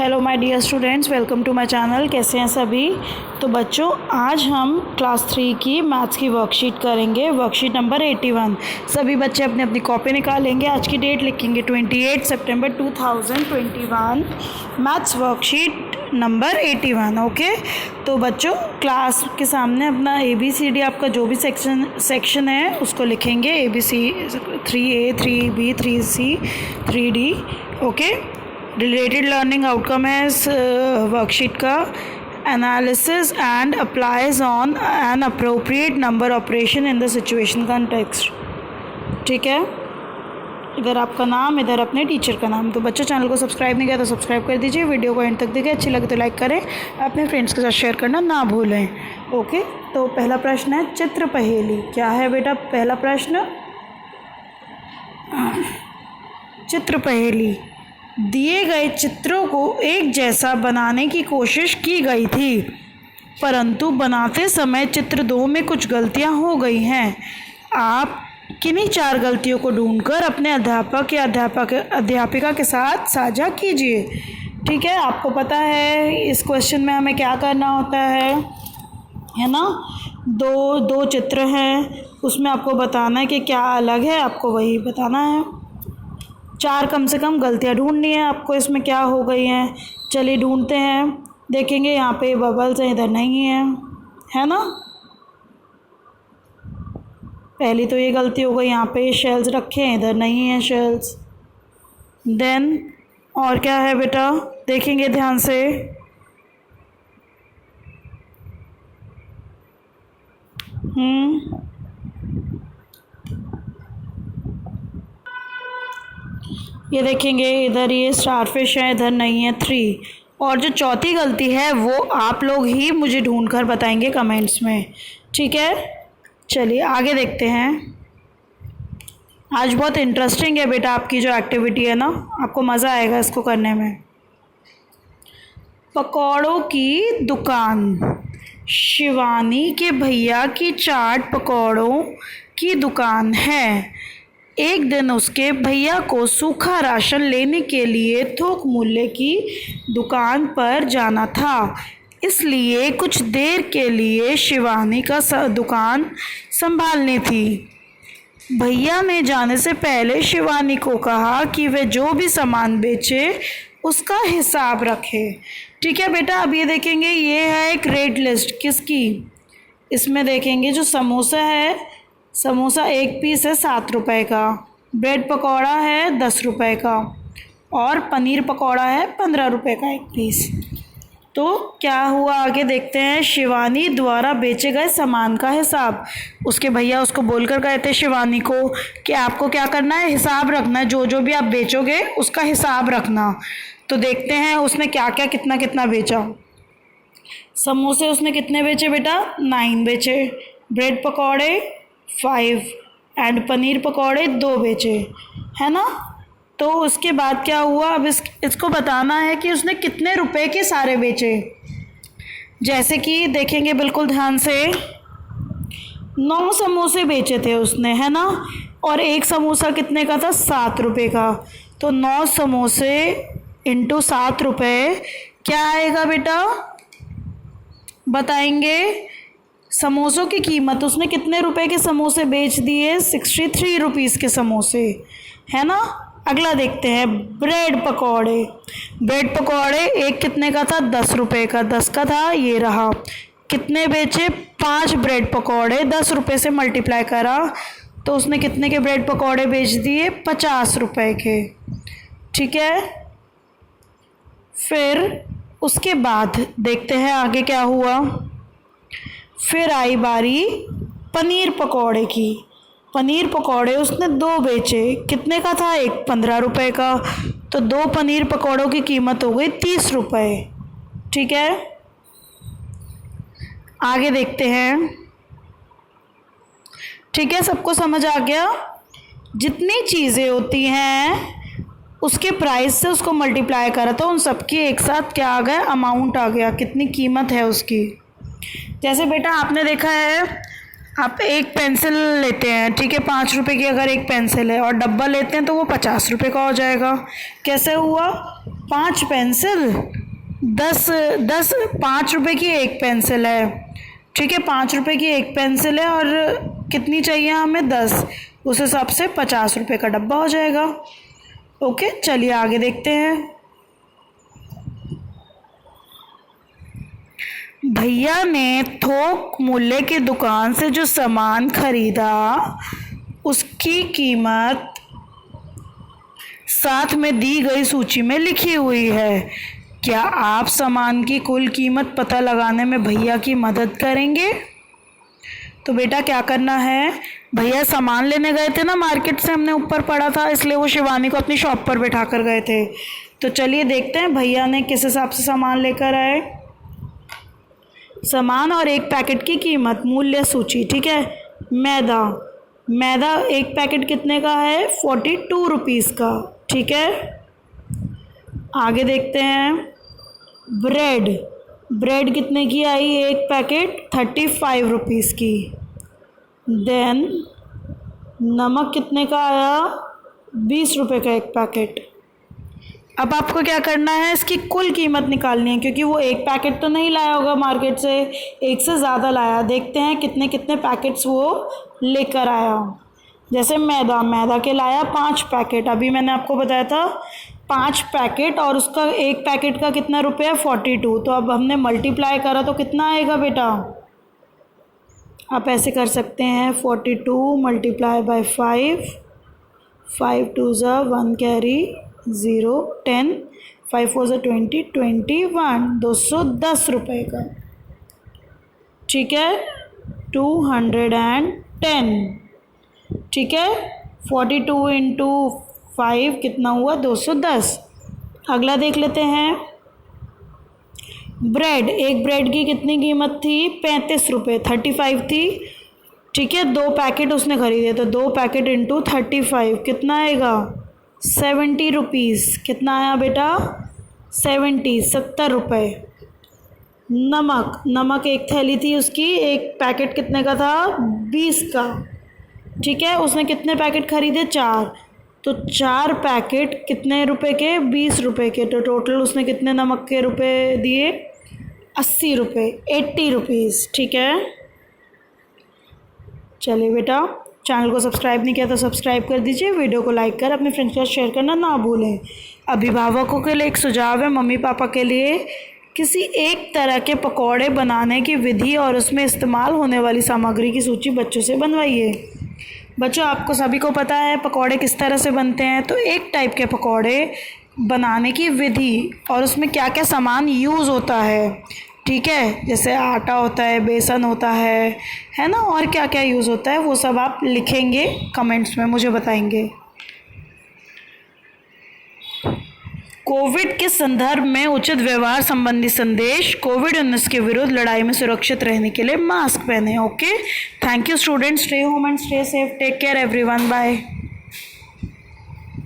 Hello my dear students, welcome to my channel. कैसे हैं सभी? तो बच्चों, आज हम क्लास 3 की मैथ्स की वर्कशीट करेंगे, वर्कशीट नंबर 81। सभी बच्चे अपनी अपनी कॉपी निकालेंगे, आज की डेट लिखेंगे 28 सितंबर 2021, मैथ्स वर्कशीट नंबर 81। ओके, तो बच्चों क्लास के सामने अपना ABCD आपका जो भी सेक्शन है उसको लिखेंगे। ABC 3A 3B 3C 3D। Okay, related learning outcome है इस वर्कशीट का, analysis and applies on an appropriate number operation in the situation context. ठीक है, इधर आपका नाम, इधर अपने टीचर का नाम। तो बच्चों, चैनल को सब्सक्राइब नहीं किया तो सब्सक्राइब कर दीजिए, वीडियो को एंड तक देखिए, अच्छी लगे तो लाइक करें, अपने फ्रेंड्स के साथ शेयर करना ना भूलें। ओके, तो पहला प्रश्न है चित्र पहेली। क्या है बेटा पहला प्रश्न? चित्र पहेली। दिए गए चित्रों को एक जैसा बनाने की कोशिश की गई थी, परंतु बनाते समय चित्र 2 में कुछ गलतियां हो गई हैं। आप किन्हीं 4 गलतियों को ढूंढकर अपने अध्यापक या अध्यापिका के साथ साझा कीजिए। ठीक है, आपको पता है इस क्वेश्चन में हमें क्या करना होता है ना? दो चित्र हैं, उसमें आपको बताना है कि क्या अलग है, आपको वही बताना है। 4 कम से कम गलतियाँ ढूंढनी है आपको, इसमें क्या हो गई हैं। चलिए ढूंढते हैं, देखेंगे यहाँ पे बबल्स हैं, इधर नहीं है ना? पहली तो ये गलती हो गई, यहाँ पे शेल्स रखे हैं, इधर नहीं है शेल्स। देन और क्या है बेटा, देखेंगे ध्यान से। ये देखेंगे, इधर ये स्टारफिश है, इधर नहीं है 3। और जो चौथी गलती है वो आप लोग ही मुझे ढूंढ कर बताएंगे कमेंट्स में। ठीक है, चलिए आगे देखते हैं। आज बहुत इंटरेस्टिंग है बेटा आपकी जो एक्टिविटी है ना, आपको मज़ा आएगा इसको करने में। पकौड़ों की दुकान। शिवानी के भैया की चाट पकौड़ों की दुकान है। एक दिन उसके भैया को सूखा राशन लेने के लिए थोक मूल्य की दुकान पर जाना था, इसलिए कुछ देर के लिए शिवानी का दुकान संभालनी थी। भैया ने जाने से पहले शिवानी को कहा कि वह जो भी सामान बेचे उसका हिसाब रखे। ठीक है बेटा, अब ये देखेंगे, ये है एक रेट लिस्ट किसकी। इसमें देखेंगे जो समोसा है, समोसा एक पीस है 7 रुपए का, ब्रेड पकौड़ा है 10 रुपए का, और पनीर पकौड़ा है 15 रुपए का एक पीस। तो क्या हुआ आगे देखते हैं। शिवानी द्वारा बेचे गए सामान का हिसाब। उसके भैया उसको बोलकर गए थे शिवानी को कि आपको क्या करना है, हिसाब रखना है, जो जो भी आप बेचोगे उसका हिसाब रखना। तो देखते हैं उसने क्या क्या कितना कितना बेचा। समोसे उसने कितने बेचे बेटा? 9 बेचे। ब्रेड पकौड़े 5 एंड पनीर पकौड़े 2 बेचे, है ना? तो उसके बाद क्या हुआ, अब इसको बताना है कि उसने कितने रुपए के सारे बेचे। जैसे कि देखेंगे बिल्कुल ध्यान से, 9 समोसे बेचे थे उसने, है ना? और एक समोसा कितने का था? 7 रुपए का। तो 9 समोसे इंटू 7 रुपये क्या आएगा बेटा, बताएंगे। समोसों की कीमत, उसने कितने रुपए के समोसे बेच दिए? 63 रुपीज़ के समोसे, है ना? अगला देखते हैं, ब्रेड पकौड़े। ब्रेड पकौड़े एक कितने का था? 10 रुपए का, 10 का था, ये रहा। कितने बेचे? 5 ब्रेड पकौड़े, 10 रुपए से मल्टीप्लाई करा तो उसने कितने के ब्रेड पकौड़े बेच दिए? 50 रुपए के। ठीक है, फिर उसके बाद देखते हैं आगे क्या हुआ। फिर आई बारी पनीर पकौड़े की। पनीर पकौड़े उसने 2 बेचे, कितने का था? एक 15 रुपए का, तो 2 पनीर पकौड़ों की कीमत हो गई 30 रुपए। ठीक है, आगे देखते हैं। ठीक है, सबको समझ आ गया? जितनी चीज़ें होती हैं उसके प्राइस से उसको मल्टीप्लाई करा तो उन सबकी एक साथ क्या आ गया? अमाउंट आ गया, कितनी कीमत है उसकी। जैसे बेटा आपने देखा है आप एक पेंसिल लेते हैं, ठीक है, 5 रुपए की अगर एक पेंसिल है, और डब्बा लेते हैं तो वो 50 रुपए का हो जाएगा। कैसे हुआ? 5 पेंसिल 10 5 रुपए की एक पेंसिल है, ठीक है, 5 रुपए की एक पेंसिल है और कितनी चाहिए हमें? 10। उस हिसाब से 50 रुपए का डब्बा हो जाएगा। ओके, चलिए आगे देखते हैं। भैया ने थोक मूल्य की दुकान से जो सामान खरीदा उसकी कीमत साथ में दी गई सूची में लिखी हुई है। क्या आप सामान की कुल कीमत पता लगाने में भैया की मदद करेंगे? तो बेटा क्या करना है, भैया सामान लेने गए थे ना मार्केट से, हमने ऊपर पढ़ा था, इसलिए वो शिवानी को अपनी शॉप पर बैठा कर गए थे। तो चलिए देखते हैं भैया ने किस हिसाब से सामान लेकर आए। सामान और एक पैकेट की कीमत, मूल्य सूची, ठीक है। मैदा एक पैकेट कितने का है? 42 रुपीज़ का, ठीक है। आगे देखते हैं। ब्रेड कितने की आई? एक पैकेट 35 रुपीज़ की। देन नमक कितने का आया? 20 रुपये का एक पैकेट। अब आपको क्या करना है, इसकी कुल कीमत निकालनी है, क्योंकि वो एक पैकेट तो नहीं लाया होगा मार्केट से, एक से ज़्यादा लाया। देखते हैं कितने कितने पैकेट्स वो लेकर आया। जैसे मैदा के लाया 5 पैकेट, अभी मैंने आपको बताया था 5 पैकेट, और उसका एक पैकेट का कितना रुपया? 42। तो अब हमने मल्टीप्लाई करा तो कितना आएगा बेटा? आप ऐसे कर सकते हैं, 42 मल्टीप्लाई बाय 5 2 ज़ा 1 कैरी 0 10 5 4 ज़ा 20 21 210 रुपये का, ठीक है। 210, ठीक है। 42 इंटू 5 कितना हुआ? 210। अगला देख लेते हैं। एक ब्रेड की कितनी कीमत थी? 35 रुपये, 35 थी, ठीक है। 2 पैकेट उसने खरीदे, तो 2 पैकेट इंटू 35 कितना आएगा? 70 रुपीज़। कितना आया बेटा? 70 रुपये। नमक एक थैली थी उसकी, एक पैकेट कितने का था? 20 का, ठीक है। उसने कितने पैकेट खरीदे? 4। तो 4 पैकेट कितने रुपए के? 20 रुपये के। तो टोटल उसने कितने नमक के रुपए दिए? 80 रुपये, 80 रुपीज़, ठीक है। चलिए बेटा, चैनल को सब्सक्राइब नहीं किया तो सब्सक्राइब कर दीजिए, वीडियो को लाइक कर अपने फ्रेंड्स के साथ शेयर करना ना भूलें। अभिभावकों के लिए एक सुझाव है, मम्मी पापा के लिए, किसी एक तरह के पकौड़े बनाने की विधि और उसमें इस्तेमाल होने वाली सामग्री की सूची बच्चों से बनवाइए। बच्चों, आपको सभी को पता है पकौड़े किस तरह से बनते हैं, तो एक टाइप के पकौड़े बनाने की विधि और उसमें क्या क्या सामान यूज़ होता है, ठीक है। जैसे आटा होता है, बेसन होता है ना, और क्या क्या यूज़ होता है वो सब आप लिखेंगे कमेंट्स में, मुझे बताएंगे। कोविड के संदर्भ में उचित व्यवहार संबंधी संदेश। कोविड-19 के विरुद्ध लड़ाई में सुरक्षित रहने के लिए मास्क पहने। Okay, thank you students, stay home and stay safe, take care everyone, bye.